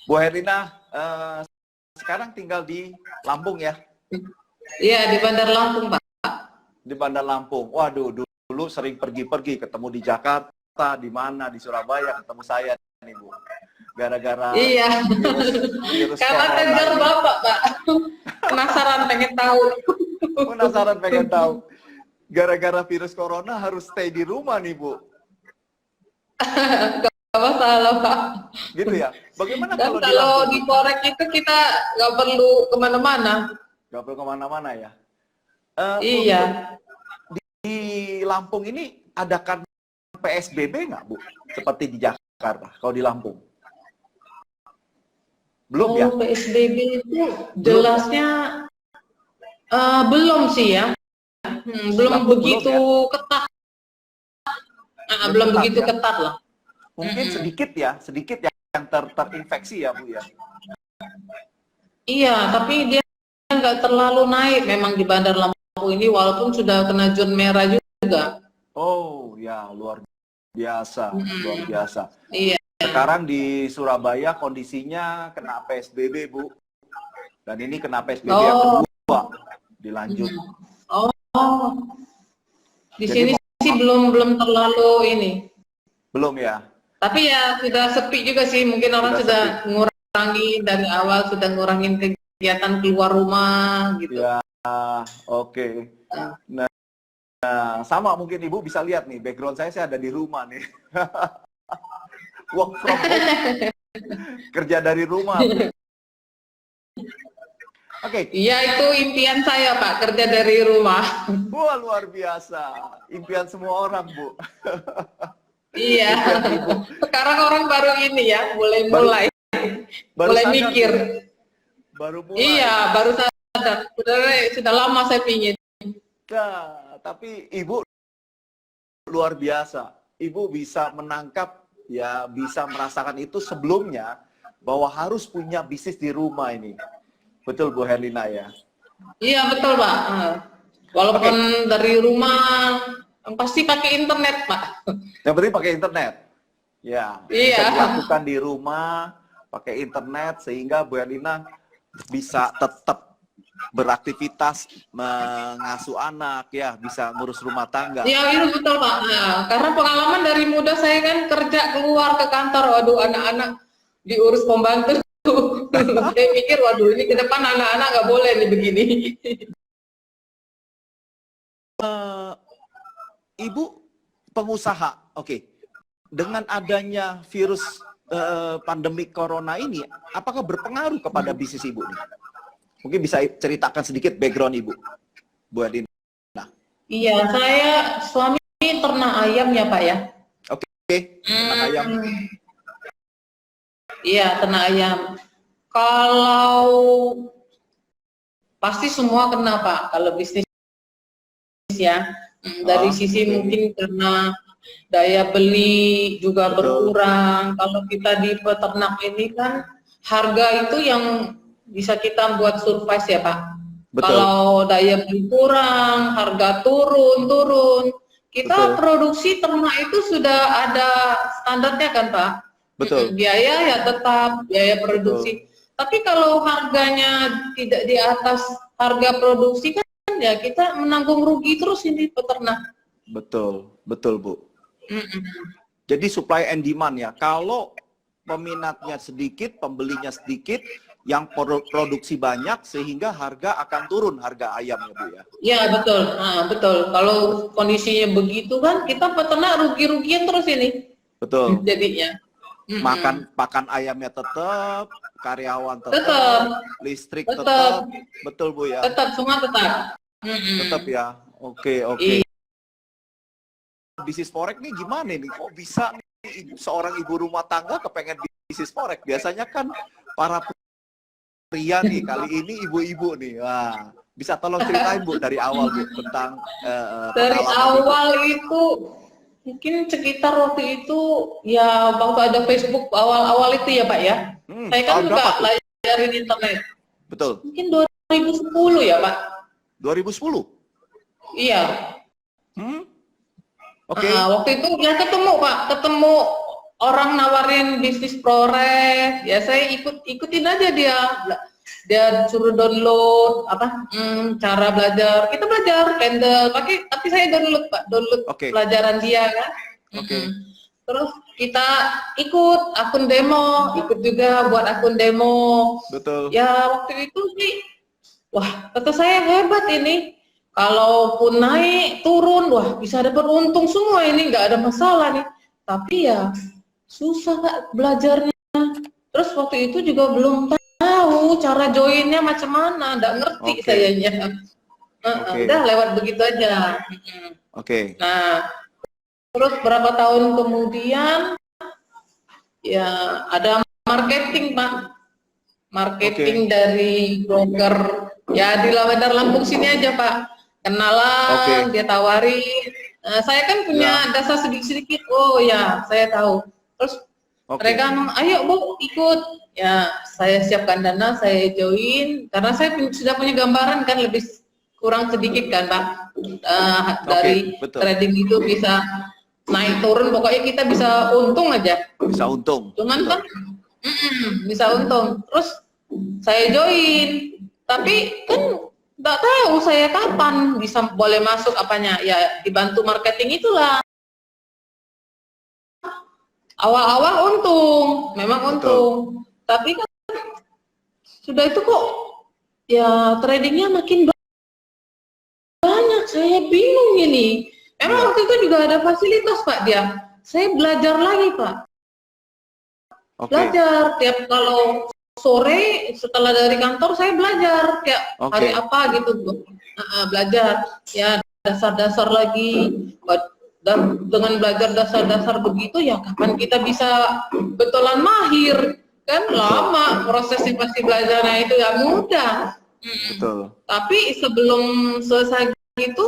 Bu Herlina, sekarang tinggal di Lampung ya? Iya, di Bandar Lampung, Pak. Di Bandar Lampung. Waduh, dulu sering pergi-pergi, ketemu di Jakarta, di mana, di Surabaya, ketemu saya nih, Bu. Gara-gara Iya, virus karena corona tegar ini. Bapak, Pak. Penasaran pengen tahu. Penasaran pengen tahu. Gara-gara virus corona harus stay di rumah nih, Bu. Gak masalah, Pak. Gitu ya. Bagaimana Dan kalau di kalau Lampung, di Bu? Korek itu kita nggak perlu kemana-mana. Gak perlu kemana-mana ya. Iya. Untuk di Lampung ini adakan PSBB nggak, Bu? Seperti di Jakarta, kalau di Lampung? Belum ya? PSBB itu Belum ya? jelasnya belum sih ya. Belum Lampung begitu belum ya? ketat. Belum ketat begitu ya? ketat lah. Mungkin sedikit ya yang terinfeksi ya, Bu ya. Iya, tapi dia nggak terlalu naik memang di Bandar Lampung ini, walaupun sudah kena zona merah juga. Oh ya, luar biasa, luar biasa. Iya. Sekarang di Surabaya kondisinya kena PSBB, Bu. Dan ini kena PSBB yang kedua, dilanjut. Oh, di Jadi sini sih belum terlalu ini. belum ya? Tapi ya sudah sepi juga sih, mungkin orang sudah ngurangi dari awal, sudah ngurangin kegiatan keluar rumah gitu. Ya, oke. Nah, sama mungkin Ibu bisa lihat nih, background saya ada di rumah nih. Work from home. Kerja dari rumah, Bu. Oke. Iya, itu impian saya, Pak, kerja dari rumah. Wah, luar biasa. Impian semua orang, Bu. Iya. Sekarang orang baru ini ya, mulai Baru sadar, mikir. Bu. Baru mulai. Iya, baru sadar. Sudah lama saya pingin. Nah, tapi Ibu luar biasa. Ibu bisa menangkap, ya bisa merasakan itu sebelumnya, bahwa harus punya bisnis di rumah ini. Betul, Bu Herlina ya? Iya, betul, Pak. Walaupun dari rumah, pasti pakai internet, Pak. Yang penting pakai internet. Ya, bisa dilakukan di rumah, pakai internet, sehingga Bu Herlina bisa tetap beraktivitas, mengasuh anak, ya, bisa ngurus rumah tangga. Iya, itu betul, Pak. Karena pengalaman dari muda saya kan kerja keluar ke kantor, waduh, anak-anak diurus pembantu. Saya pikir, waduh, ini ke depan anak-anak nggak boleh nih begini. Ibu pengusaha, oke. Dengan adanya virus pandemi corona ini, apakah berpengaruh kepada bisnis Ibu nih? Mungkin bisa ceritakan sedikit background Ibu, Bu Herlina. Iya, saya suami ternak ayam ya, Pak ya. Oke, ternak ayam. Iya, ternak ayam. Kalau pasti semua kena, Pak, kalau bisnis ya. Dari sisi mungkin karena daya beli juga berkurang. Kalau kita di peternak ini kan harga itu yang bisa kita buat survive ya, Pak. Betul. Kalau daya beli kurang, harga turun. Kita produksi ternak itu sudah ada standarnya kan, Pak? Betul. Biaya ya tetap, biaya produksi. Tapi kalau harganya tidak di atas harga produksi kan ya kita menanggung rugi terus ini peternak. Betul, Bu. Jadi supply and demand ya. Kalau peminatnya sedikit, pembelinya sedikit, yang produksi banyak, sehingga harga akan turun, harga ayam ya, Bu ya. Ya, betul. Betul. Kalau kondisinya begitu kan kita peternak rugi-rugian terus ini. Betul. Jadinya. Pakan ayamnya tetap, karyawan tetap, listrik tetap. Betul, Bu ya. Tetap, semua tetap. Tetap ya. Oke. Bisnis forex nih gimana nih? Kok bisa nih seorang ibu rumah tangga kepengen bisnis forex? Biasanya kan para pria nih, kali ini ibu-ibu nih. Wah, bisa tolong ceritain, Bu, dari awal, Bu, tentang dari awal itu mungkin sekitar waktu itu ya waktu ada Facebook awal-awal itu ya, Pak ya. Saya kan juga pelajarin internet. Betul. Mungkin 2010 ya, Pak. 2010? Iya. Oke. Waktu itu ya ketemu, Pak, orang nawarin bisnis ProRes, ya saya ikutin aja dia suruh download cara belajar, kita belajar Candle tapi saya download Pak, pelajaran dia kan. Terus kita ikut akun demo, ikut juga buat akun demo. Betul. Ya waktu itu sih, wah kata saya hebat ini. Kalaupun naik, turun, wah bisa dapat untung semua ini, nggak ada masalah nih. Tapi ya susah Kak belajarnya. Terus waktu itu juga belum tahu cara joinnya macam mana, nggak ngerti sayanya. Udah lewat begitu aja. Nah, terus berapa tahun kemudian ya ada marketing Pak, marketing dari broker ya di Lavender Lampung sini aja Pak, kenalan dia tawarin. Saya kan punya dasar sedikit-sedikit, oh ya saya tahu. Terus mereka ayo Bu ikut, ya saya siapkan dana, saya join karena saya sudah punya gambaran kan lebih kurang sedikit kan Pak, dari trading itu bisa naik turun, pokoknya kita bisa untung aja. Bisa untung. Cuman kan bisa untung. Terus saya join, tapi kan nggak tahu saya kapan bisa boleh masuk apanya. Ya dibantu marketing itulah. Awal-awal untung, memang untung. Tapi kan sudah itu kok ya tradingnya makin banyak. Saya bingung ini. Memang waktu itu juga ada fasilitas Pak dia. Saya belajar lagi Pak. Belajar tiap kalau sore setelah dari kantor saya belajar tiap hari apa gitu Bu. Belajar ya dasar-dasar lagi. Dan dengan belajar dasar-dasar begitu ya kapan kita bisa betulan mahir kan, lama prosesnya pasti belajarnya itu ya mudah. Tapi sebelum selesai itu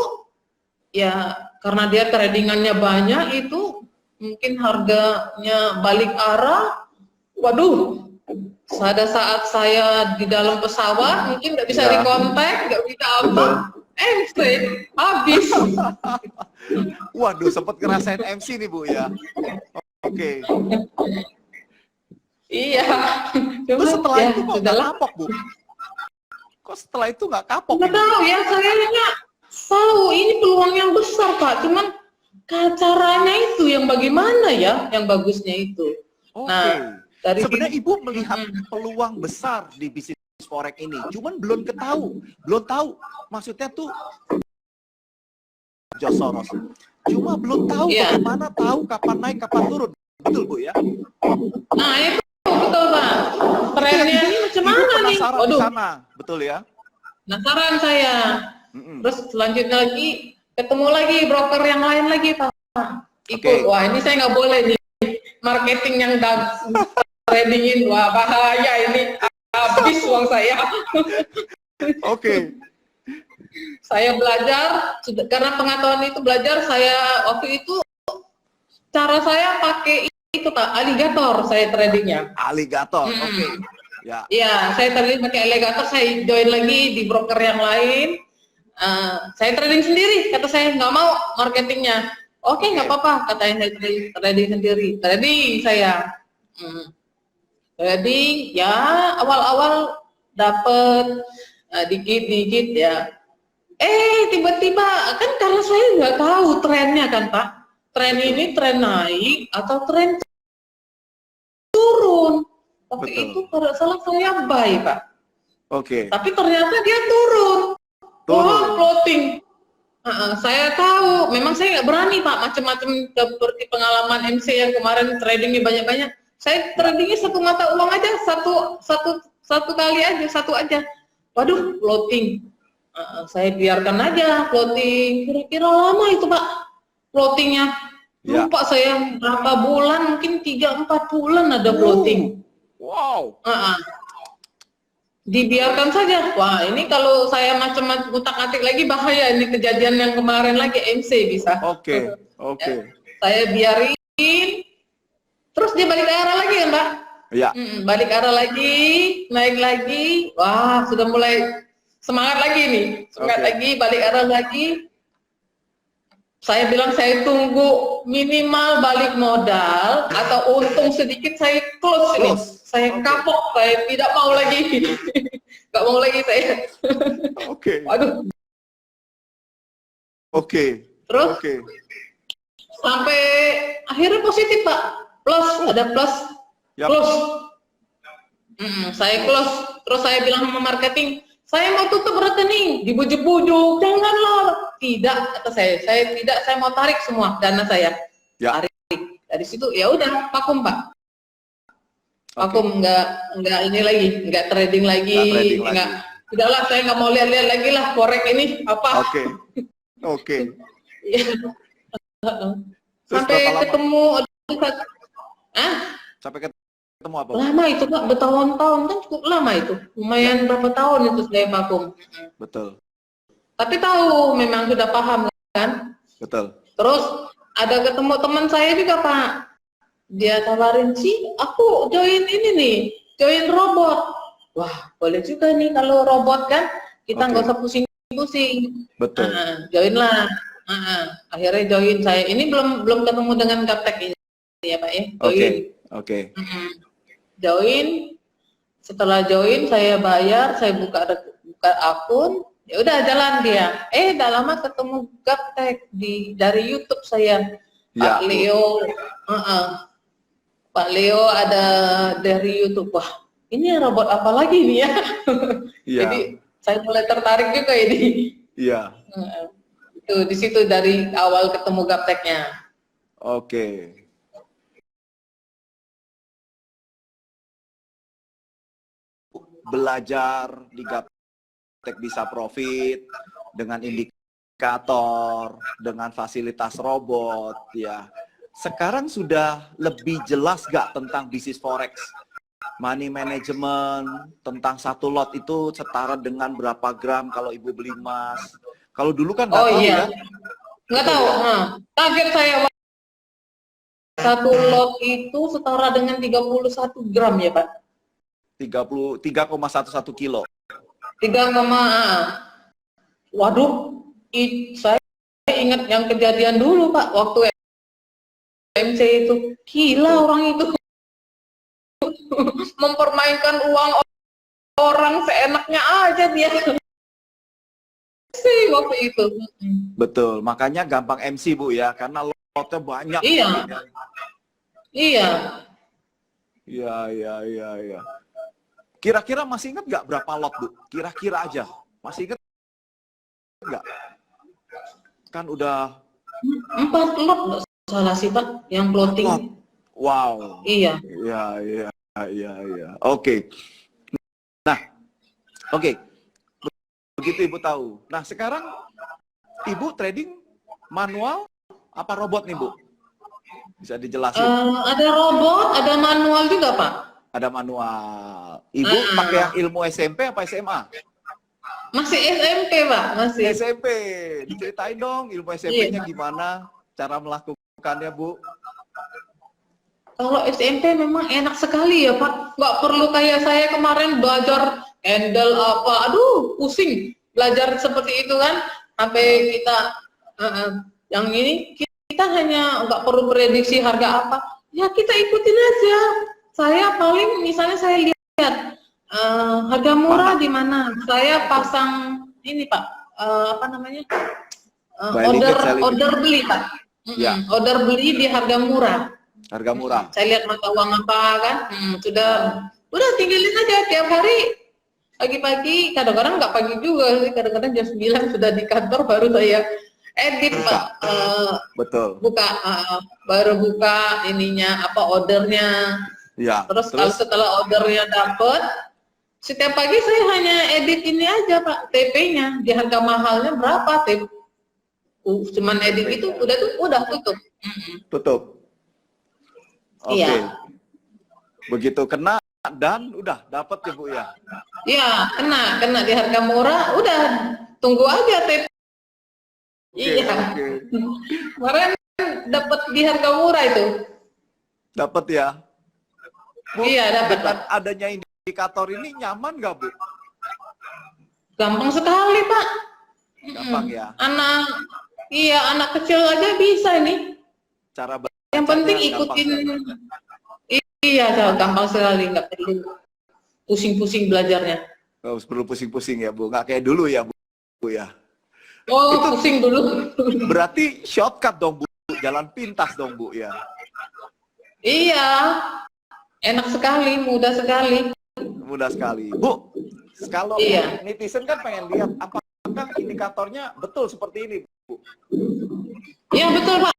ya karena dia tradingannya banyak itu mungkin harganya balik arah, waduh pada saat saya di dalam pesawat mungkin nggak bisa dikontak, nggak bisa apa, MC habis. Waduh, sempat ngerasain MC nih Bu ya. Iya. Terus setelah itu kok nggak kapok Bu? Kok setelah itu nggak kapok? Nggak tahu ya, saya tahu ini peluang yang besar Pak, cuman caranya itu yang bagaimana ya, yang bagusnya itu. Nah, dari sebenarnya Ibu melihat peluang besar di bisnis forex ini, cuman belum tahu. Maksudnya tuh Soros. Cuma belum tahu bagaimana tahu kapan naik, kapan turun. Betul Bu ya? Nah, itu betul Pak. Trennya ini macam mana nih? Waduh. Betul ya? Penasaran saya. Terus selanjutnya lagi ketemu lagi broker yang lain lagi Pak. Ikut. Wah, ini saya nggak boleh nih. Marketing yang tradingin, wah bahaya ini. Habis uang saya. Saya belajar, karena pengetahuan itu belajar, saya waktu itu cara saya pakai itu Pak, aligator saya tradingnya. Aligator, Ya, saya trading pakai aligator, saya join lagi di broker yang lain. Saya trading sendiri, kata saya nggak mau marketingnya. Nggak apa-apa, katanya saya trading sendiri. Trading saya. Trading, ya awal-awal dapat dikit-dikit ya. Tiba-tiba kan karena saya nggak tahu trennya kan Pak. Tren ini tren naik atau tren turun. Waktu itu kalau salah saya buy Pak. Tapi ternyata dia turun. Wah, floating. Saya tahu, memang saya nggak berani Pak, macam-macam seperti pengalaman MC yang kemarin tradingnya banyak-banyak. Saya tradingnya satu mata uang aja, satu kali aja, satu aja. Waduh, floating. Saya biarkan aja floating. Kira-kira lama itu Pak, floatingnya. Lupa saya berapa bulan, mungkin 3-4 bulan ada floating. Wow. Dibiarkan saja. Wah, ini kalau saya macam-macam utak-atik lagi bahaya, ini kejadian yang kemarin lagi MC bisa. Saya biarin, terus dia balik arah lagi kan Pak? Balik arah lagi, naik lagi. Wah, sudah mulai semangat lagi nih, semangat lagi, balik arah lagi. Saya bilang saya tunggu minimal balik modal atau untung sedikit saya close ini. Saya kapok, saya tidak mau lagi. Nggak mau lagi saya. Oke. Waduh. Oke. Terus sampai akhirnya positif Pak. Plus, ada plus. Yap. Close. Saya close. Terus saya bilang sama marketing, saya mau tutup rekening, dibujuk-bujuk, janganlah. Tidak, kata saya tidak, saya mau tarik semua dana saya. Ya. Tarik. Dari situ ya udah vakum Pak. Vakum, nggak ini lagi, nggak trading lagi, tidaklah, saya nggak mau lihat-lihat lagi lah forex ini apa. Oke. Sampai ketemu, sampai ketemu apa? Lama itu Pak, bertahun-tahun kan cukup lama itu, lumayan berapa tahun itu saya vakum. Betul. Tapi tahu, memang sudah paham kan. Betul. Terus ada ketemu teman saya juga Pak, dia tawarin sih, aku join ini nih, join robot. Wah, boleh juga nih kalau robot kan, kita nggak usah pusing-pusing. Betul. Join lah. Akhirnya join saya. Ini belum ketemu dengan gaptek ini ya Pak ya. Join. Oke. Join. Setelah join saya bayar, saya buka akun. Ya udah jalan dia. Dah lama ketemu gaptek dari YouTube saya. Pak Leo. Pak Leo ada dari YouTube. Wah, ini robot apa lagi nih ya? Jadi saya mulai tertarik juga ini. Iya. Itu di situ dari awal ketemu gapteknya. Oke. Belajar di gaptek bisa profit dengan indikator, dengan fasilitas robot, ya. Sekarang sudah lebih jelas gak tentang bisnis forex? Money management, tentang satu lot itu setara dengan berapa gram kalau ibu beli emas. Kalau dulu kan nggak tahu ya. Nggak tahu. Target saya satu lot itu setara dengan 31 gram ya Pak. 3,11 kilo. 3, waduh, saya ingat yang kejadian dulu Pak, waktu MC itu, gila orang itu mempermainkan uang orang seenaknya aja dia sih waktu itu. Betul, makanya gampang MC Bu ya, karena lotnya banyak. Iya. Kira-kira masih ingat nggak berapa lot Bu? Kira-kira aja, masih ingat nggak? Kan udah 4 lot nggak salah sih Pak, yang floating. Wow. Iya. Oke. Nah, begitu Ibu tahu. Nah, sekarang Ibu trading manual apa robot nih Bu? Bisa dijelasin? Ada robot, ada manual juga Pak. Ada manual. Ibu pakai yang ilmu SMP apa SMA? Masih SMP Pak, masih. SMP. Diceritain dong ilmu SMP-nya gimana? Cara melakukannya Bu? Kalau SMP memang enak sekali ya Pak. Nggak perlu kayak saya kemarin belajar handle apa. Aduh, pusing. Belajar seperti itu kan. Sampai kita, yang ini, kita hanya nggak perlu prediksi harga apa. Ya kita ikutin aja. Saya paling, misalnya saya lihat, harga murah di mana. Saya pasang ini Pak, apa namanya? Order beli Pak. Order beli di harga murah. Harga murah. Saya lihat mata uang apa kan, udah tinggalin aja tiap hari. Pagi-pagi, kadang-kadang nggak pagi juga sih, kadang-kadang jam 9 sudah di kantor baru saya edit Pak. Betul. Baru buka ininya, apa ordernya. Ya. Terus kalau setelah ordernya dapet, setiap pagi saya hanya edit ini aja Pak, TP-nya di harga mahalnya berapa, cuman edit itu udah tutup. Tutup. Oke. Iya. Begitu kena dan udah dapat ya Bu ya? Iya, kena di harga murah, udah tunggu aja TP. Iya. Kemarin dapat di harga murah itu. Dapat ya? Bu, iya, dapat. Adanya indikator ini nyaman nggak Bu? Gampang sekali Pak. Gampang ya? Iya, anak kecil aja bisa ini. Cara Yang penting bacanya ikutin. gampang sekali. Iya, gampang sekali, nggak perlu pusing-pusing belajarnya. Nggak perlu pusing-pusing ya, Bu. Nggak kayak dulu ya, Bu ya. Oh, Itu pusing dulu. berarti shortcut dong, Bu. Jalan pintas dong, Bu ya. Iya, enak sekali, mudah sekali. Mudah sekali. Bu, kalau Iya. netizen kan pengen lihat apakah indikatornya betul seperti ini, Bu. Iya, betul, Pak.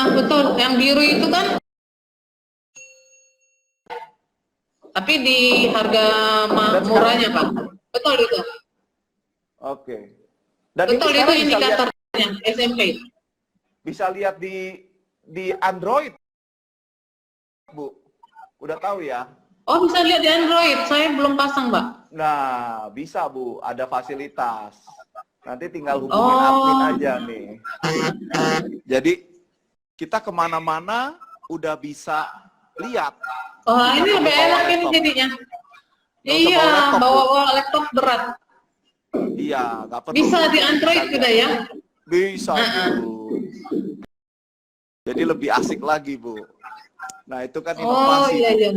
Betul. Yang biru itu kan, tapi di harga murahnya, Pak. Betul itu. Oke. Dan Betul ini itu sekarang indikatornya SMP. bisa lihat di Android, Bu. Udah tahu ya? Oh, bisa lihat di Android. Saya belum pasang, Pak. Nah, bisa, Bu. Ada fasilitas. Nanti tinggal hubungin admin aja nih. Jadi, kita kemana-mana udah bisa lihat. Oh, Kita ini lebih bawa enak ini laptop. jadinya. Nggak usah Iya, bawa laptop, Bu. bawa laptop berat. Iya, nggak perlu. Bisa di Android Bisa juga lihat. ya? Bisa, Bu. Jadi lebih asik lagi, Bu. Nah, itu kan Oh, inovasi. iya, Bu. iya.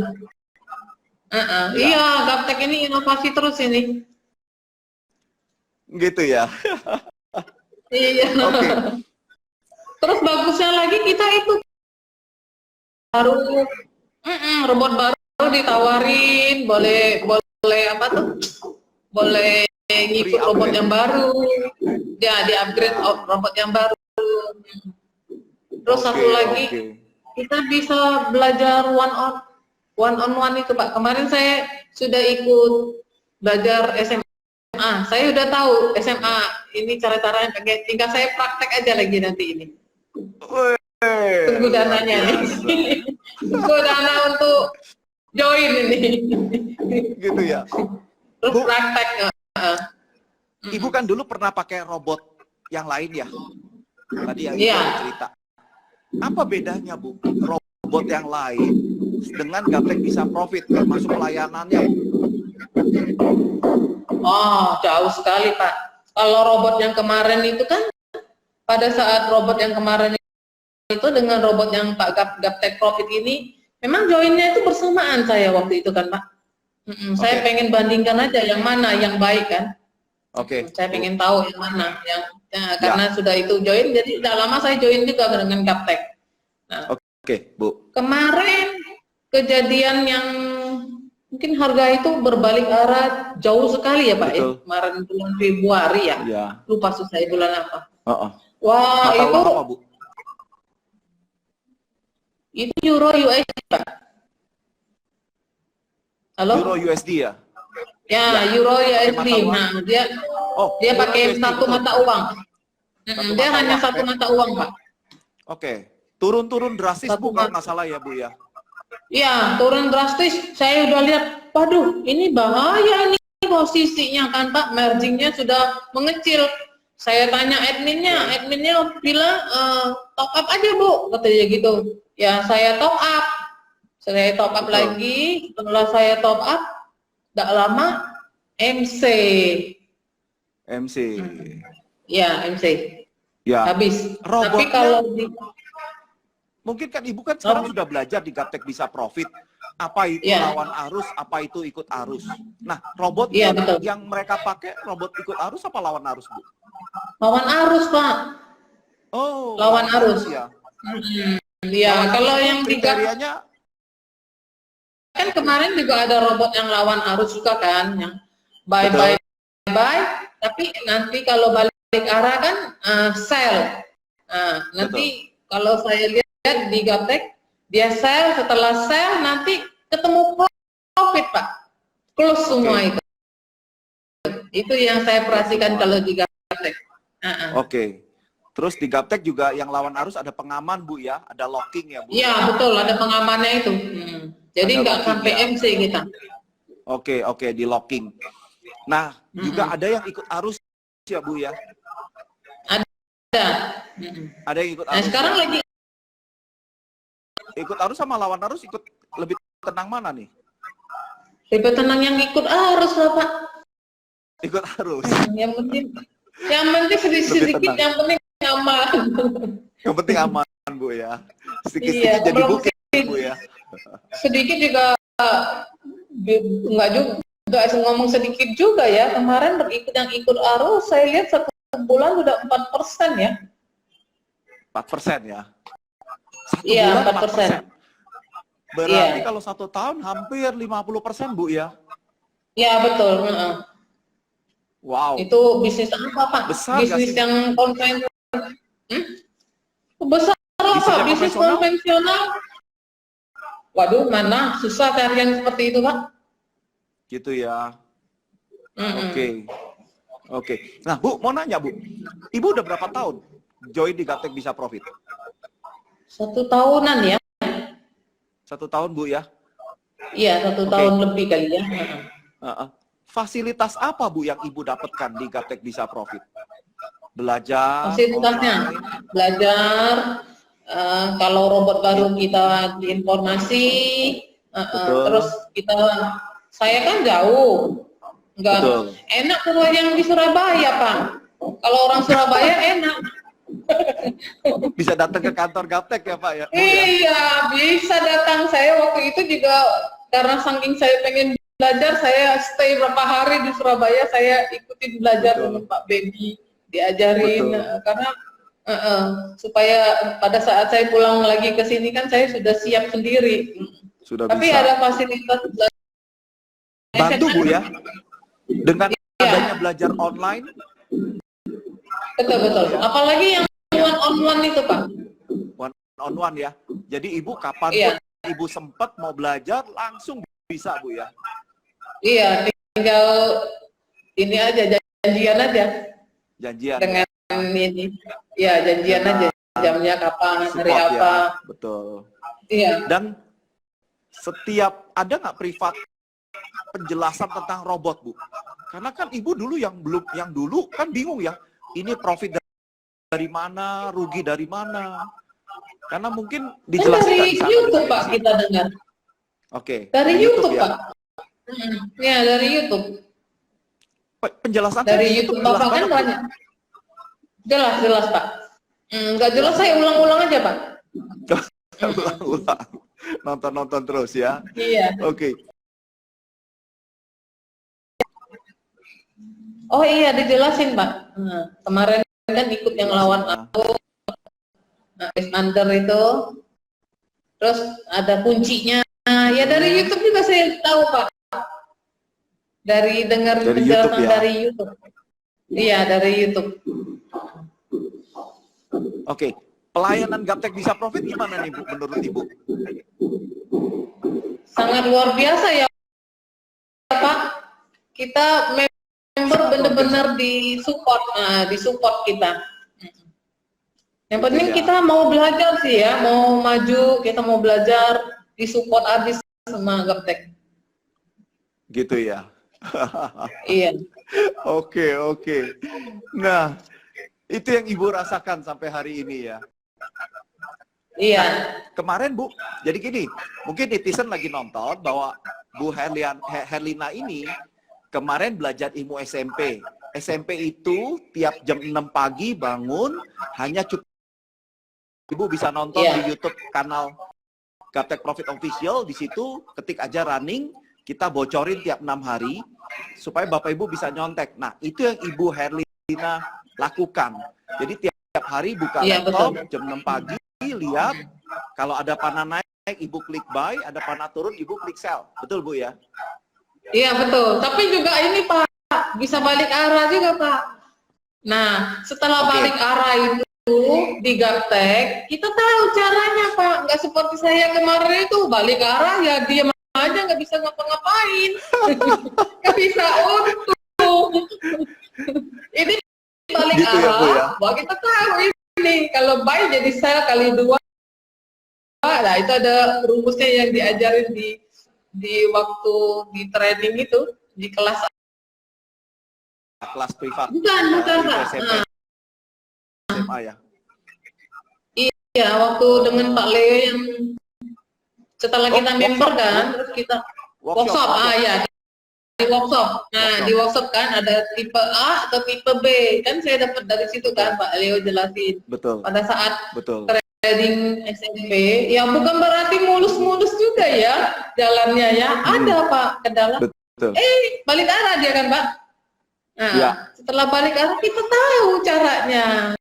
Iya. Iya, Gaptek ini inovasi terus ini. Gitu ya. Iya. Oke. Terus bagusnya lagi kita itu baru robot baru ditawarin, boleh apa tuh? Boleh ngikut Free robot upgrade. yang baru. Ya, di-upgrade robot yang baru. Terus satu lagi, kita bisa belajar one on one itu, Pak. Kemarin saya sudah ikut belajar SMA. Saya udah tahu SMA ini cara-caranya pakai. Tinggal saya praktek aja lagi nanti ini. Tunggu dananya nih. Tunggu dana untuk join ini. Gitu ya. Terus Bu, praktek. Ibu kan dulu pernah pakai robot yang lain ya? Tadi yang Iya. Ibu cerita. Apa bedanya, Bu? Robot yang lain dengan Gaptek Bisa Profit, termasuk pelayanannya? Oh, jauh sekali, Pak. Kalau robot yang kemarin itu kan, pada saat robot yang kemarin itu dengan robot yang Pak Gaptek Profit ini, memang joinnya itu bersamaan saya waktu itu kan, Pak. Saya pengen bandingkan aja yang mana yang baik kan. Saya pengen tahu yang mana yang karena sudah itu join, jadi tidak lama saya join juga dengan Gaptek. Nah, Bu. Kemarin kejadian yang mungkin harga itu berbalik arah jauh sekali ya, Pak. Ya? Kemarin bulan Februari ya. Lupa susah bulan apa. Wah, itu apa, Bu? Itu Euro USD, Pak. Halo? Euro USD ya? Ya, Euro USD. Nah, dia pakai satu mata uang. Dia hanya satu mata uang, Pak. Turun-turun drastis, Bu, kalau nggak salah ya, Bu ya? Iya, turun drastis. Saya udah lihat, waduh, ini bahaya ini posisinya kan, Pak. Margin-nya sudah mengecil. Saya tanya adminnya bilang top up aja, Bu, katanya gitu. Ya, saya top up. Saya top up lagi. Setelah saya top up, tidak lama MC. Ya, MC. Ya. Habis. Tapi kalau mungkin kan Ibu kan sekarang sudah belajar di Gaptek Bisa Profit. Apa itu lawan arus, apa itu ikut arus. Nah, robot yang mereka pakai, robot ikut arus apa lawan arus, Bu? Lawan arus, Pak. Oh, lawan arus. Ya. Iya, kalau yang kriterianya kan kemarin juga ada robot yang lawan arus juga kan, yang bye, tapi nanti kalau balik arah kan sell. Nanti kalau saya lihat di Gaptek, dia sell, setelah sell nanti ketemu profit, Pak. Close semua itu. Itu yang saya perhatikan kalau di Gaptek. Terus di Gaptek juga yang lawan arus ada pengaman, Bu ya, ada locking ya, Bu? Iya, betul, ada pengamannya itu. Jadi nggak sampai MC kita. Di locking. Nah, juga ada yang ikut arus ya, Bu ya? Ada. Ada yang ikut arus. Nah, sekarang lagi ikut arus sama lawan arus, ikut lebih tenang mana nih? Lebih tenang yang ikut arus lah, Pak. Ikut arus. Yang penting Yang penting sedikit-sedikit, yang penting aman. Yang penting aman, Bu ya. Sedikit-sedikit Iya, jadi bukit, Bu ya. sedikit juga nggak juga ngomong sedikit juga ya. Kemarin yang ikut arus saya lihat satu bulan udah 4% ya. 4% ya. Satu Iya, bulan 4%. Berarti Iya. kalau 1 tahun hampir 50%, Bu ya. Iya betul. Wow. Itu bisnis apa Pak? Besar Bisnis gak sih? yang konvensional. Besar lah Bisnis Pak, yang bisnis konvensional. Waduh, mana susah cari yang seperti itu Pak. Gitu ya. Oke. Oke. Nah, Bu, mau nanya, Bu. Ibu udah berapa tahun join di Gaptek Bisa Profit? 1 tahunan ya. 1 tahun, Bu ya? Iya, 1 tahun lebih kali ya. Fasilitas apa, Bu, yang Ibu dapatkan di Gaptek Bisa Profit? Belajar, Fasilitasnya online? belajar, kalau robot baru kita diinformasi, terus saya kan jauh, nggak enak kalau yang di Surabaya Pak. Kalau orang Surabaya enak. Bisa datang ke kantor Gaptek ya, Pak ya? Bu, iya, bisa datang. Saya waktu itu juga karena saking saya pengen belajar, saya stay berapa hari di Surabaya, saya ikutin belajar dengan Pak Bebi, diajarin karena supaya pada saat saya pulang lagi ke sini kan saya sudah siap sendiri. Tapi bisa. Ada fasilitas belajar. Bantu Bu ya, dengan adanya belajar online. Betul. Apalagi yang one-on-one itu Pak. One-on-one ya. Jadi Ibu kapan Ibu sempat mau belajar langsung bisa Bu ya. Iya, tinggal ini aja, janjian aja. Janjian. Dengan ini. Iya, janjian aja. Jamnya kapan, hari apa. Ya, betul. Iya. Dan setiap, ada nggak privat penjelasan tentang robot, Bu? Karena kan Ibu dulu yang dulu kan bingung ya. Ini profit dari mana, rugi dari mana. Karena mungkin dijelaskan dari YouTube, Pak, kita dengar. Oke. Dari YouTube, ya? Pak. Ya, dari YouTube. Penjelasan dari YouTube Bapak kan banyak. Jelas, Pak. Nggak jelas saya ulang-ulang aja, Pak. Ulang-ulang. Nonton terus ya. Iya. Oke. Oh iya, dijelasin, Pak. Kemarin kan ikut yang lawan aku, under itu. Terus ada kuncinya. Ya dari YouTube juga saya tahu, Pak. Dari dengar penjelasan dari YouTube. Iya, dari YouTube. Oke. Pelayanan Gaptek Bisa Profit gimana nih, Bu, menurut Ibu? Sangat luar biasa ya, Pak. Kita member benar-benar disupport kita. Yang penting kita mau belajar sih ya, mau maju, kita mau belajar, disupport habis sama Gaptek. Gitu ya. Iya. Oke. Nah, itu yang Ibu rasakan sampai hari ini ya. Iya. Nah, kemarin Bu, jadi gini, mungkin netizen lagi nonton bahwa Bu Herlina ini kemarin belajar ilmu SMP. SMP itu tiap jam 6 pagi bangun, hanya cukup Ibu bisa nonton di YouTube kanal Gaptek Profit Official. Di situ ketik aja running, kita bocorin tiap 6 hari supaya Bapak Ibu bisa nyontek. Nah, itu yang Ibu Herlina lakukan. Jadi tiap hari buka laptop jam 6 pagi, lihat kalau ada panah naik Ibu klik buy, ada panah turun Ibu klik sell. Betul Bu ya? Iya betul. Tapi juga ini Pak, bisa balik arah juga Pak. Nah, setelah balik arah itu di Gaptek, kita tahu caranya Pak. Nggak seperti saya kemarin itu balik arah ya diam aja, nggak bisa ngapa-ngapain. Nggak bisa untung. Ini balik gitu arah, ya, bahwa kita tahu ini kalau buy jadi sell kali 2. Nah itu ada rumusnya yang diajarin di waktu di training itu, di kelas privat. Bukan Pak. SMA ya. Iya, waktu dengan Pak Leo yang setelah kita member kan, terus kita workshop. Ya, di workshop. Nah, di workshop kan ada tipe A atau tipe B. Kan saya dapat dari situ kan Pak Leo jelasin. Betul. Pada saat Betul. trading SMP, yang bukan berarti mulus-mulus juga ya jalannya ya. Ada Pak kendala. Betul. Balik arah dia kan Pak. Nah, Ya. setelah balik arah kita tahu caranya.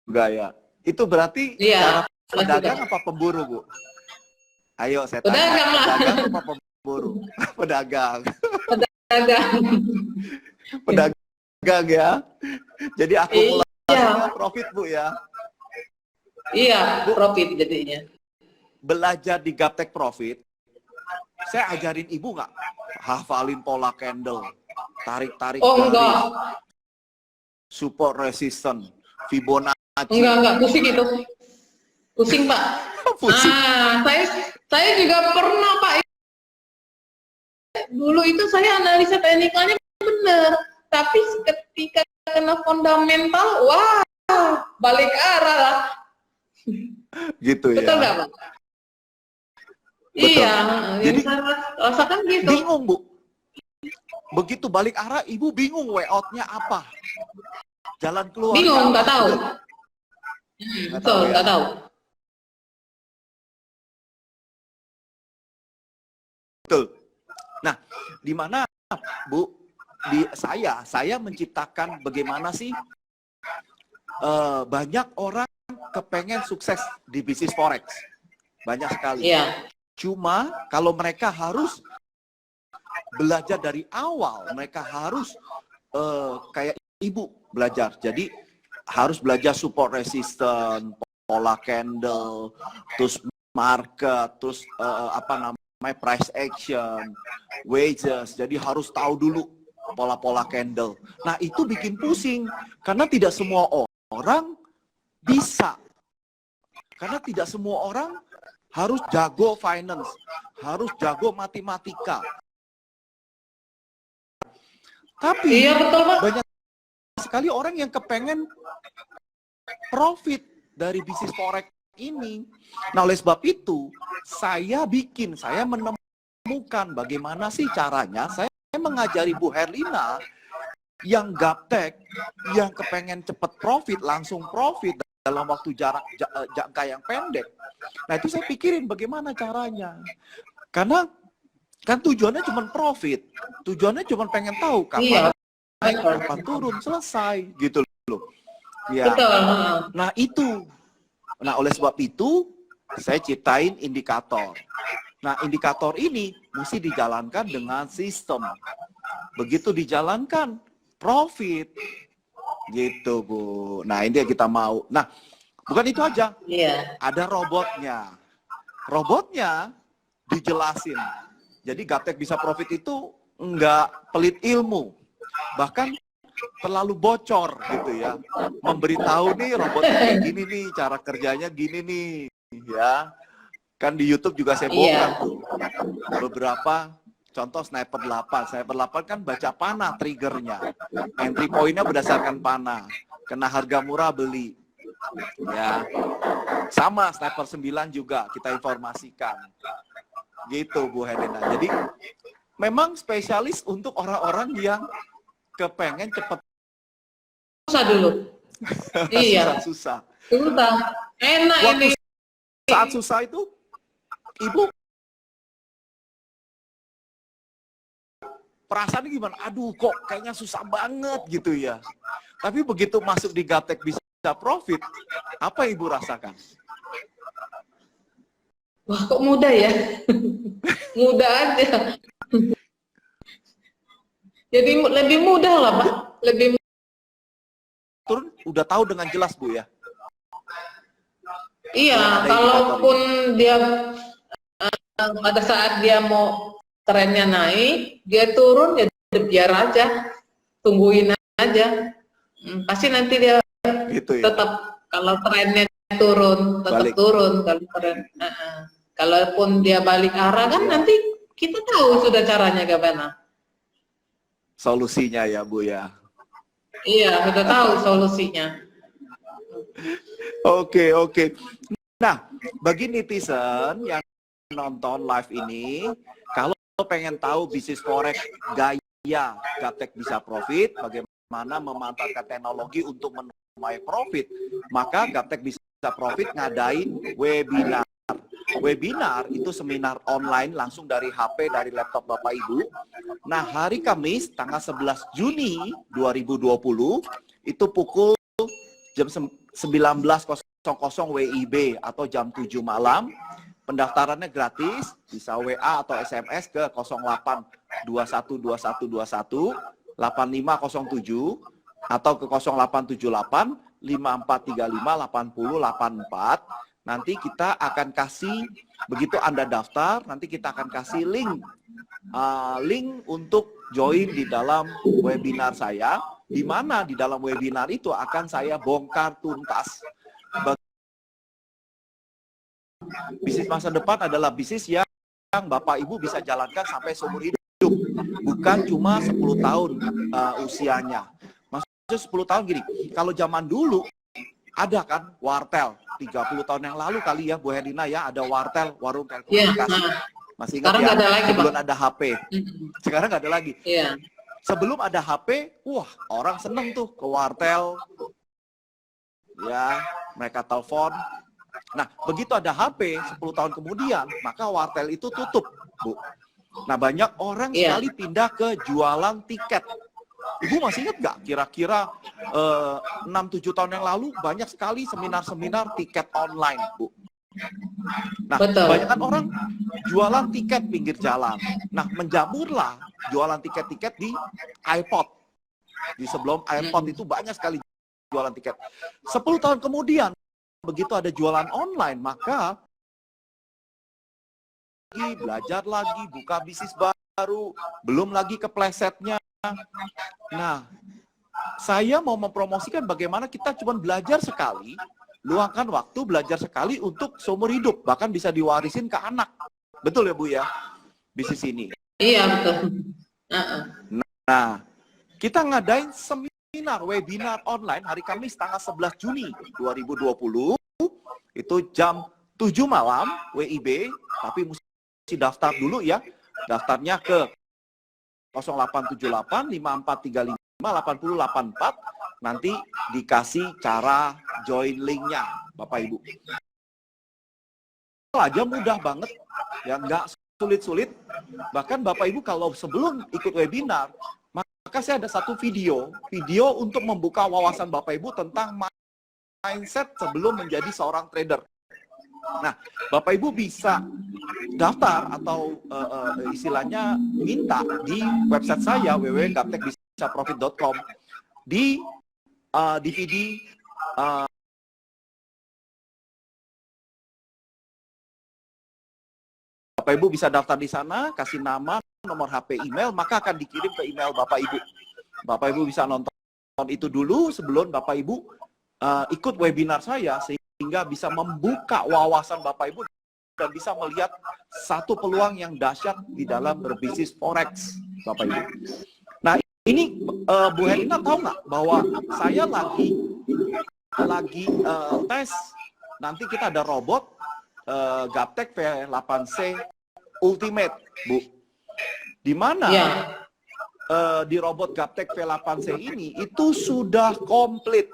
Enggak ya. Itu berarti cara pedagang apa pemburu, Bu? Ayo saya tanya. Pedagang lah. Pedagang apa pemburu? Pedagang. Pedagang. Pedagang ya. Jadi akumulasinya profit, Bu ya. Iya, profit jadinya. Belajar di Gaptek Profit, saya ajarin Ibu nggak hafalin pola candle, tarik-tarik garis, support resistance, Fibonacci. Enggak, pusing itu. Pusing, Pak. Pusing. Saya juga pernah, Pak. Dulu itu saya analisa teknikalnya benar, tapi ketika kena fundamental, wah, balik arah lah. Gitu ya. Betul nggak, Pak? Betul. Iya, jadi rasakan gitu. Bingung, Bu. Begitu balik arah, Ibu bingung way out-nya apa. Jalan keluar. Bingung, nggak tahu. Betul, nggak tahu. Betul. Nah, di mana, Bu, saya menciptakan bagaimana sih banyak orang kepengen sukses di bisnis forex. Banyak sekali. Iya. Cuma kalau mereka harus belajar dari awal, mereka harus kayak Ibu belajar. Jadi harus belajar support resistance, pola candle, terus market, terus price action, wages. Jadi harus tahu dulu pola-pola candle. Nah, itu bikin pusing karena tidak semua orang bisa. Karena tidak semua orang harus jago finance, harus jago matematika. Tapi iya, betul, Pak. Banyak sekali orang yang kepengen profit dari bisnis forex ini. Nah, oleh sebab itu, saya menemukan bagaimana sih caranya. Saya mengajari Bu Herlina yang gaptek, yang kepengen cepet profit, langsung profit dalam waktu jangka yang pendek. Nah, itu saya pikirin bagaimana caranya. Karena kan tujuannya cuma profit. Tujuannya cuma pengen tahu kapan naik, kapan turun, selesai gitu loh. Ya. Betul. Nah, itu. Nah, oleh sebab itu saya ciptain indikator. Nah, indikator ini mesti dijalankan dengan sistem. Begitu dijalankan, profit. Gitu, Bu. Nah, ini yang kita mau. Nah, bukan itu aja. Iya. Ada robotnya. Robotnya dijelasin. Jadi Gaptek bisa profit itu enggak pelit ilmu. Bahkan terlalu bocor gitu ya. Memberitahu nih robotnya kayak gini nih, cara kerjanya gini nih. Ya. Kan di YouTube juga saya bongkar tuh. Beberapa contoh Sniper 8. Sniper 8 kan baca panah triggernya. Entry point-nya berdasarkan panah. Kena harga murah beli. Ya. Sama Sniper 9 juga kita informasikan. Gitu, Bu Herlina. Jadi memang spesialis untuk orang-orang yang kepengen cepet. Susah dulu. Iya. Susah. Enak Waktu ini. Saat susah itu, Ibu perasaannya gimana? Aduh, kok kayaknya susah banget gitu ya. Tapi begitu masuk di Gaptek bisa profit, apa Ibu rasakan? Wah, kok mudah ya? Mudah aja. Jadi lebih mudah lah, Pak. Lebih Turun udah tahu dengan jelas, Bu ya. Iya, kalaupun dia pada saat dia mau trennya naik, dia turun ya biar aja, tungguin aja. Pasti nanti dia Gitu ya. tetap kalau trennya turun, tetap turun kalau tren. Kalaupun dia balik arah kan nanti kita tahu sudah caranya gimana. Solusinya ya, Bu ya. Iya, sudah tahu solusinya. Oke. Nah, bagi netizen yang nonton live ini, kalau pengen tahu bisnis forex gaya Gaptek bisa profit, bagaimana memanfaatkan teknologi untuk menuai profit, maka Gaptek bisa profit ngadain webinar. Webinar itu seminar online langsung dari HP, dari laptop Bapak Ibu. Nah, hari Kamis tanggal 11 Juni 2020 itu pukul jam 19.00 WIB atau jam 7 malam. Pendaftarannya gratis, bisa WA atau SMS ke 08212121 8507 atau ke 0878 5435 8084. Nanti kita akan kasih, begitu Anda daftar, nanti kita akan kasih link untuk join di dalam webinar saya, di mana di dalam webinar itu akan saya bongkar tuntas. Bisnis masa depan adalah bisnis yang Bapak Ibu bisa jalankan sampai seumur hidup, bukan cuma 10 tahun usianya. Maksudnya 10 tahun gini, kalau zaman dulu ada kan wartel, 30 tahun yang lalu kali ya Bu Herlina ya, ada wartel, warung telekomunikasi. Masih ingat ya, sebelum ada HP. Sekarang nggak ada lagi. Sebelum ada HP, wah orang seneng tuh ke wartel, ya mereka telepon. Nah, begitu ada HP, 10 tahun kemudian, maka wartel itu tutup, Bu. Nah, banyak orang sekali pindah ke jualan tiket. Ibu masih ingat nggak? Kira-kira 6-7 tahun yang lalu, banyak sekali seminar-seminar tiket online, Bu. Nah, kebanyakan orang jualan tiket pinggir jalan. Nah, menjamurlah jualan tiket-tiket di iPod. Di sebelum iPod itu banyak sekali jualan tiket. 10 tahun kemudian, begitu ada jualan online, maka belajar lagi, buka bisnis baru, belum lagi keplesetnya. Nah, saya mau mempromosikan bagaimana kita cuma belajar sekali, luangkan waktu belajar sekali untuk seumur hidup, bahkan bisa diwarisin ke anak. Betul ya Bu ya, bisnis ini? Iya, betul. Nah, kita ngadain seminar, webinar online hari Kamis tanggal 11 Juni 2020, itu jam 7 malam WIB, tapi mesti daftar dulu ya. Daftarnya ke 0878 5435 8084, nanti dikasih cara join linknya Bapak Ibu. Aja mudah banget, ya nggak sulit-sulit. Bahkan Bapak Ibu kalau sebelum ikut webinar, maka saya ada satu video untuk membuka wawasan Bapak Ibu tentang mindset sebelum menjadi seorang trader. Nah, Bapak Ibu bisa daftar atau istilahnya minta di website saya www.gaptekbisaprofit.com di DVD Bapak Ibu bisa daftar di sana, kasih nama, nomor HP, email, maka akan dikirim ke email Bapak Ibu. Bapak Ibu bisa nonton itu dulu sebelum Bapak Ibu ikut webinar saya, sehingga bisa membuka wawasan Bapak Ibu dan bisa melihat satu peluang yang dahsyat di dalam berbisnis forex, Bapak Ibu. Nah, ini Bu Herlina tahu nggak bahwa saya lagi tes, nanti kita ada robot Gaptek V8C Ultimate, Bu. Di mana di robot Gaptek V8C ini itu sudah komplit.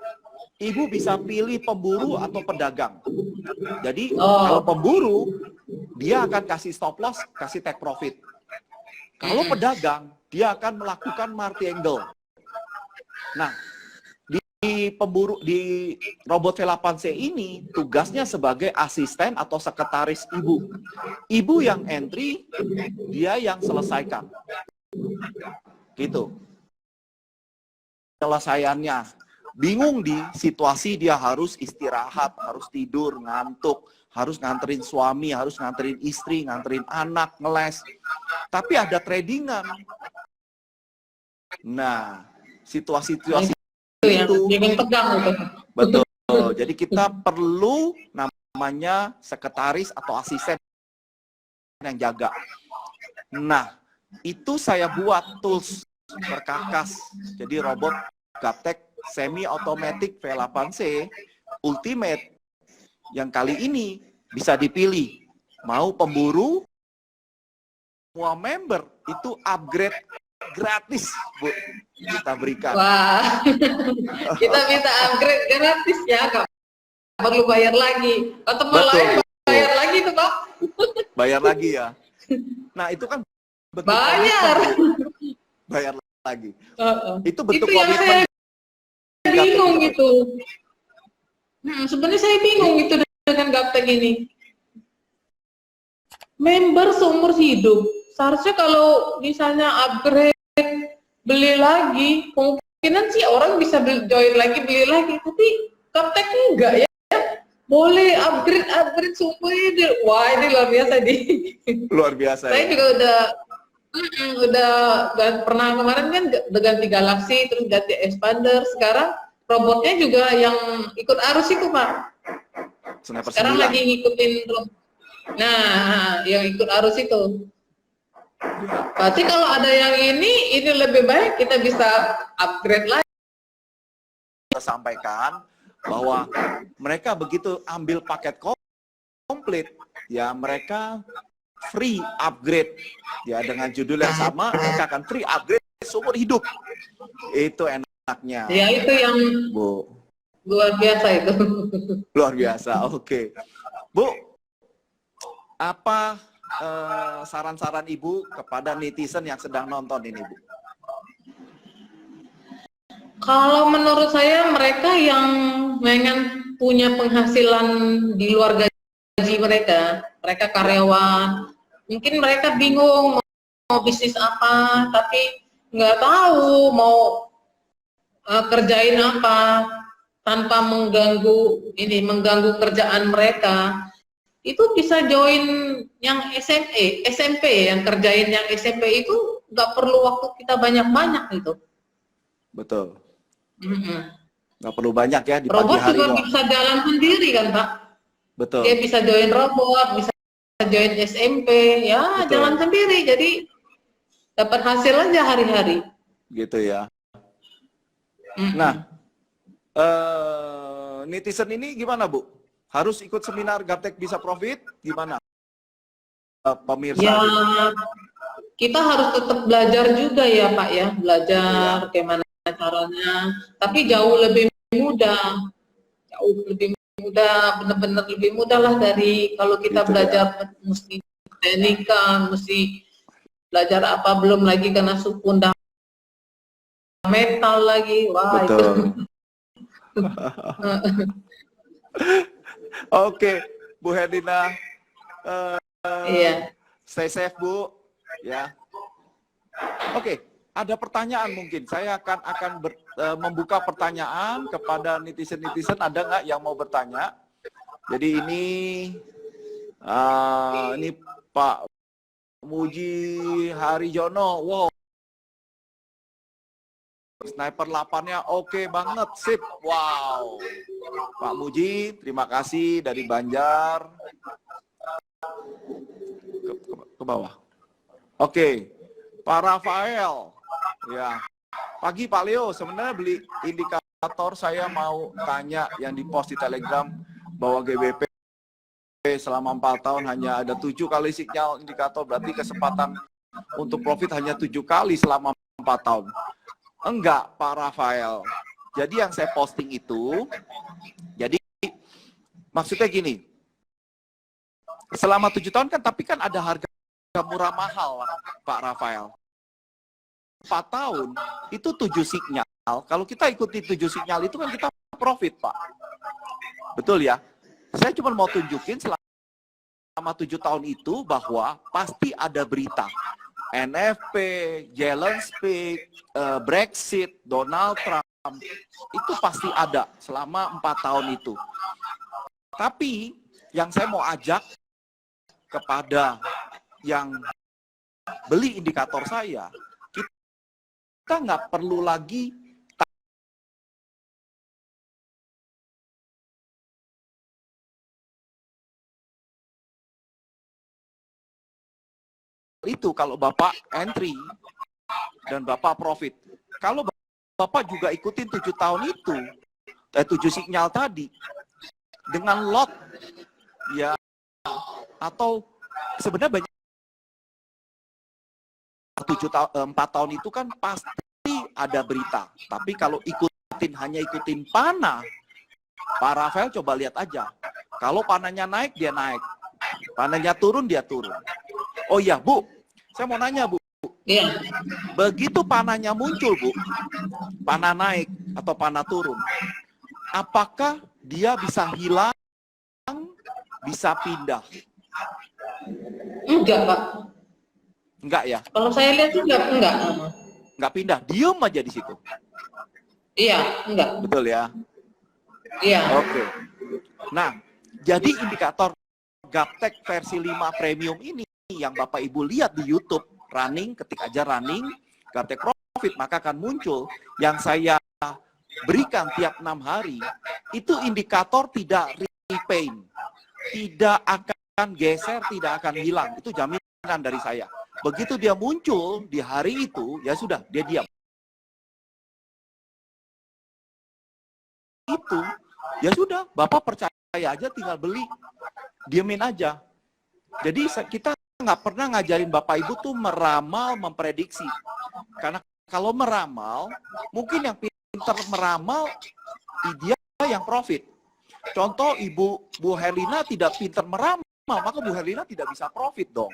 Ibu bisa pilih pemburu atau pedagang. Jadi kalau pemburu, dia akan kasih stop loss, kasih take profit. Kalau pedagang, dia akan melakukan martingale. Nah, di robot V8C ini tugasnya sebagai asisten atau sekretaris Ibu. Ibu yang entry, dia yang selesaikan. Gitu. Penyelesaiannya. Bingung di situasi dia harus istirahat, harus tidur, ngantuk, harus nganterin suami, harus nganterin istri, nganterin anak, ngeles. Tapi ada tradingan. Nah, situasi-situasi itu tegang. Betul. Jadi kita perlu namanya sekretaris atau asisten yang jaga. Nah, itu saya buat tools perkakas. Jadi robot Gaptek semi-automatic V8C Ultimate yang kali ini bisa dipilih mau pemburu member itu upgrade gratis, Bu, kita berikan. Wah, kita minta upgrade gratis ya, nggak perlu bayar lagi. Kalau tempat lain bayar lagi tuh, Pak. Bayar lagi ya. Nah, itu kan bentuk bayar. Bayar lagi. Itu bentuk itu yang saya bingung gitu. Sebenarnya saya bingung gitu dengan Gaptek ini. Member seumur hidup. Seharusnya kalau misalnya upgrade, beli lagi, kemungkinan sih orang bisa join lagi, beli lagi. Tapi Gaptek enggak ya. Boleh upgrade seumur hidup. Wah, ini luar biasa nih. Luar biasa. Saya juga udah pernah kemarin kan udah ganti Galaxy, terus ganti Expander. Sekarang robotnya juga yang ikut arus itu, Pak. Sekarang lagi ngikutin. Nah, yang ikut arus itu. Berarti kalau ada yang ini lebih baik kita bisa upgrade lagi. Kita sampaikan bahwa mereka begitu ambil paket komplit, ya mereka free upgrade, ya dengan judul yang sama, mereka akan free upgrade seumur hidup. Itu enaknya. Ya itu yang Bu, luar biasa itu. Luar biasa. Oke. Bu, apa saran-saran Ibu kepada netizen yang sedang nonton ini, Bu? Kalau menurut saya mereka yang pengen punya penghasilan di luar gaji mereka karyawan, mungkin mereka bingung mau bisnis apa, tapi nggak tahu mau kerjain apa tanpa mengganggu kerjaan mereka. Itu bisa join yang SMP yang kerjain yang SMP itu nggak perlu waktu kita banyak-banyak itu. Betul. Nggak perlu banyak ya di robot pagi hari. Robot juga bisa jalan sendiri kan, Pak? Betul. Dia bisa join robot, bisa join SMP, ya. Betul. Jalan sendiri, jadi dapat hasil aja hari-hari. Gitu ya. Nah, netizen ini gimana, Bu? Harus ikut seminar Gaptek Bisa Profit? Gimana? Pemirsa. Ya, kita harus tetap belajar juga ya, Pak ya. Belajar bagaimana caranya. Tapi jauh lebih mudah. Benar-benar lebih mudah lah dari kalau kita belajar mesti teknika, mesti belajar apa, belum lagi kena fundamental lagi. Wah, betul. Itu. Oke, Bu Herlina, iya. Stay safe, Bu. Ya. Oke, ada pertanyaan mungkin. Saya akan membuka pertanyaan kepada netizen-netizen. Ada nggak yang mau bertanya? Jadi ini Pak Muji Harijono. Wow. Sniper 8-nya oke banget, sip. Wow. Pak Muji, terima kasih dari Banjar. Ke bawah. Oke. Pak Rafael. Ya. Pagi Pak Leo, sebenarnya beli indikator saya mau tanya yang di post di Telegram bahwa GBP selama 4 tahun hanya ada 7 kali sinyal indikator, berarti kesempatan untuk profit hanya 7 kali selama 4 tahun. Enggak, Pak Rafael. Jadi yang saya posting itu, jadi maksudnya gini, selama 7 tahun kan, tapi kan ada harga murah mahal, Pak Rafael. 4 tahun, itu 7 sinyal. Kalau kita ikuti 7 sinyal itu kan kita profit, Pak. Betul ya? Saya cuma mau tunjukin selama 7 tahun itu bahwa pasti ada berita. NFP, Zelensky, Brexit, Donald Trump, itu pasti ada selama 4 tahun itu. Tapi yang saya mau ajak kepada yang beli indikator saya, kita nggak perlu lagi itu kalau Bapak entry dan Bapak profit. Kalau Bapak juga ikutin 7 tahun itu, 7 sinyal tadi, dengan lot, ya, atau sebenarnya banyak 4 tahun itu kan pasti ada berita. Tapi kalau hanya ikutin panah, Pak Rafael coba lihat aja. Kalau panahnya naik, dia naik. Panahnya turun, dia turun. Oh iya, Bu. Saya mau nanya, Bu. Iya. Begitu panahnya muncul, Bu, panah naik atau panah turun, apakah dia bisa hilang, bisa pindah? Enggak, Pak. Enggak ya? Kalau saya lihat juga enggak. Enggak pindah, diem aja di situ. Iya, enggak. Betul ya? Iya. Oke. Nah, jadi indikator Gaptek versi 5 premium ini yang Bapak Ibu lihat di YouTube, running, ketik aja running, Gaptek Profit, maka akan muncul yang saya berikan tiap 6 hari, itu indikator tidak repaint, tidak akan geser, tidak akan hilang. Itu jaminan dari saya. Begitu dia muncul di hari itu, ya sudah, dia diam. Itu, ya sudah, Bapak percaya aja, tinggal beli, diemin aja. Jadi kita nggak pernah ngajarin Bapak Ibu tuh meramal, memprediksi. Karena kalau meramal, mungkin yang pintar meramal, dia yang profit. Contoh Bu Herlina tidak pintar meramal, maka Bu Herlina tidak bisa profit dong.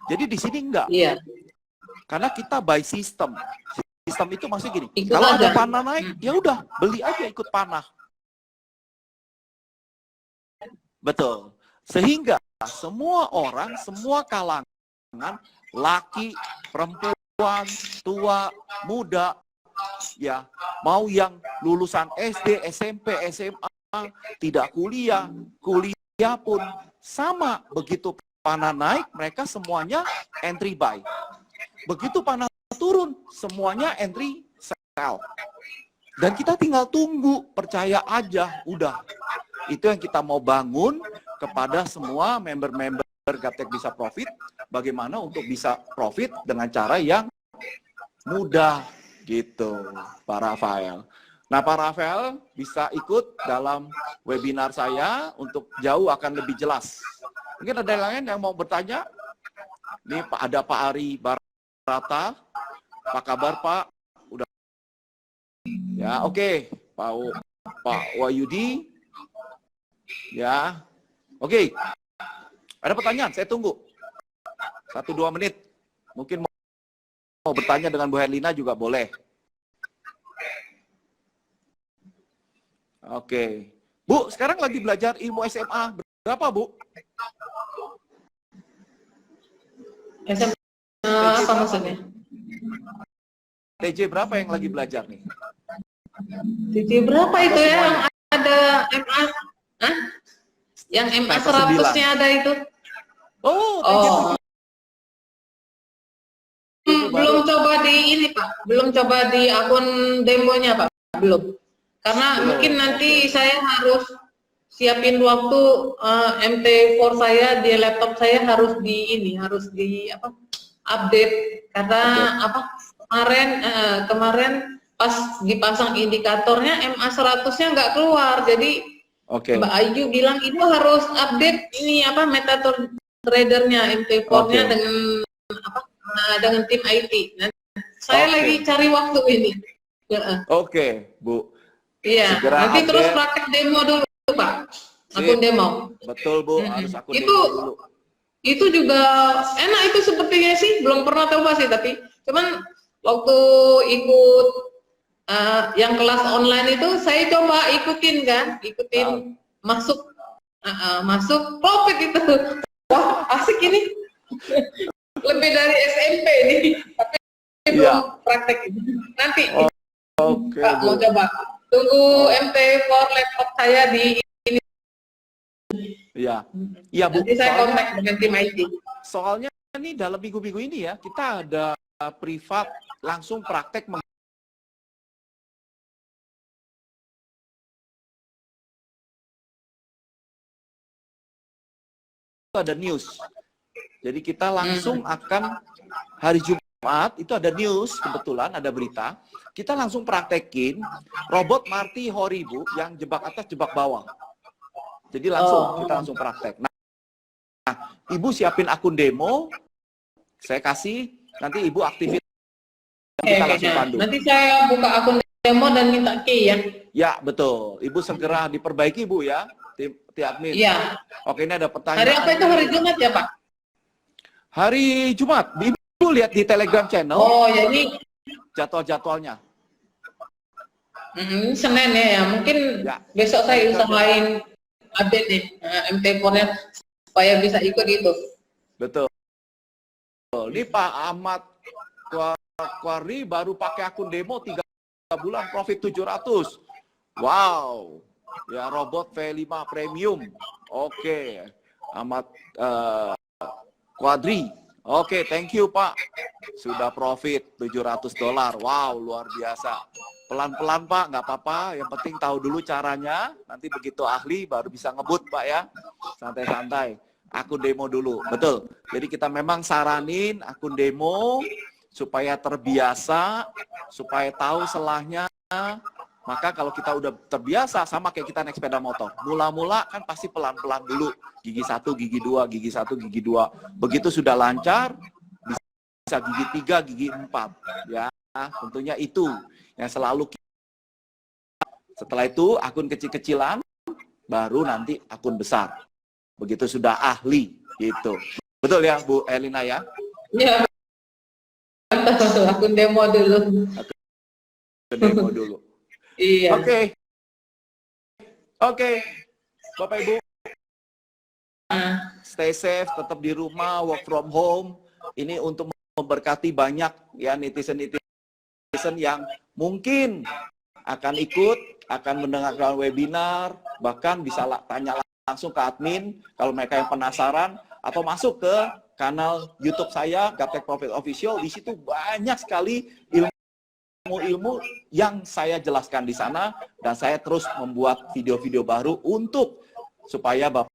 Jadi di sini enggak. Iya. Karena kita by system. Sistem itu maksudnya gini, Ikut kalau aja. ada panah naik, ya udah beli aja ikut panah. Betul. Sehingga semua orang, semua kalangan, laki, perempuan, tua, muda, ya, mau yang lulusan SD, SMP, SMA, tidak kuliah, kuliah pun sama. Begitu panah naik, mereka semuanya entry buy. Begitu panah turun, semuanya entry sell. Dan kita tinggal tunggu, percaya aja, udah. Itu yang kita mau bangun kepada semua member-member Gaptek Bisa Profit, bagaimana untuk bisa profit dengan cara yang mudah, gitu, Pak Rafael. Nah, Pak Rafael bisa ikut dalam webinar saya untuk jauh akan lebih jelas. Mungkin ada yang lain yang mau bertanya? Ini ada Pak Ari Barata. Apa kabar, Pak? Udah. Ya, oke. Pak Wahyudi. Ya. Oke. Ada pertanyaan? Saya tunggu. 1-2 menit. Mungkin mau bertanya dengan Bu Herlina juga boleh. Oke. Bu, sekarang lagi belajar ilmu SMA. Berapa, Bu? SMA apa maksudnya? TJ berapa yang lagi belajar nih? TJ berapa itu ya? Yang ada MA? Hah? Yang MA 100-nya ada itu? Oh, TJ belum coba di ini, Pak. Belum coba di akun demonya, Pak. Belum. Karena mungkin nanti saya harus siapin waktu MT4 saya di laptop saya harus di update karena kemarin pas dipasang indikatornya MA 100-nya nggak keluar. Jadi Mbak Ayu bilang itu harus update ini MetaTrader-nya MT4-nya dengan tim IT. Nah, saya lagi cari waktu ini. Oke, Bu. Iya, nanti terus praktek demo dulu, Pak. Akun demo. Betul, Bu, harus akun itu, demo dulu. Itu juga enak itu sepertinya sih, belum pernah coba sih, tapi cuman waktu ikut yang kelas online itu saya coba ikutin masuk profit itu. Wah, asik ini. Lebih dari SMP nih, tapi belum praktek itu. Nanti Pak mau coba. Tunggu MT4 laptop saya di ini. Iya. Iya, Bu. Nanti saya kontak dengan tim IT. Soalnya ini dalam minggu-minggu ini ya, kita ada privat langsung praktek ada news. Jadi kita langsung akan hari Jumat itu ada news, kebetulan ada berita. Kita langsung praktekin robot Marty Horibu yang jebak atas, jebak bawah. Jadi kita langsung praktek. Nah, Ibu siapin akun demo, saya kasih nanti Ibu aktifin, Oke, kita oke, langsung nah, pandu. nanti saya buka akun demo dan minta key ya. Ya, betul. Ibu segera diperbaiki, Bu, ya. Tim admin. Iya. Oke, ini ada pertanyaan. Hari apa itu? Hari Jumat ya, Pak? Hari Jumat. Ibu lihat di Telegram channel Oh, jadi jadwal-jadwalnya. Senin ya. Mungkin Ya. besok saya usahain update nih MT4-nya supaya bisa ikut itu. Betul. Ini Pak Ahmad Kuari baru pakai akun demo 3 bulan profit 700. Wow. Ya, robot V5 premium. Oke. Ahmad Kuadri. Oke, thank you Pak. Sudah profit $700. Wow, luar biasa. Pelan-pelan Pak, nggak apa-apa. Yang penting tahu dulu caranya. Nanti begitu ahli baru bisa ngebut Pak ya. Santai-santai. Akun demo dulu. Betul. Jadi kita memang saranin akun demo supaya terbiasa, supaya tahu selahnya. Maka kalau kita udah terbiasa, sama kayak kita naik sepeda motor. Mula-mula kan pasti pelan-pelan dulu. Gigi 1, gigi 2, gigi 1, gigi 2. Begitu sudah lancar, bisa gigi 3, gigi 4. Ya, tentunya itu yang selalu kita. Setelah itu akun kecil-kecilan, baru nanti akun besar. Begitu sudah ahli, gitu. Betul ya, Bu Elina ya? Iya. Akun demo dulu. Akun demo dulu. Iya. Oke. Bapak Ibu, stay safe, tetap di rumah, work from home. Ini untuk memberkati banyak ya netizen yang mungkin akan ikut, akan mendengarkan webinar, bahkan bisa tanya langsung ke admin kalau mereka yang penasaran, atau masuk ke kanal YouTube saya, Gaptek Profit Official. Di situ banyak sekali ilmu yang saya jelaskan di sana, dan saya terus membuat video-video baru untuk supaya Bapak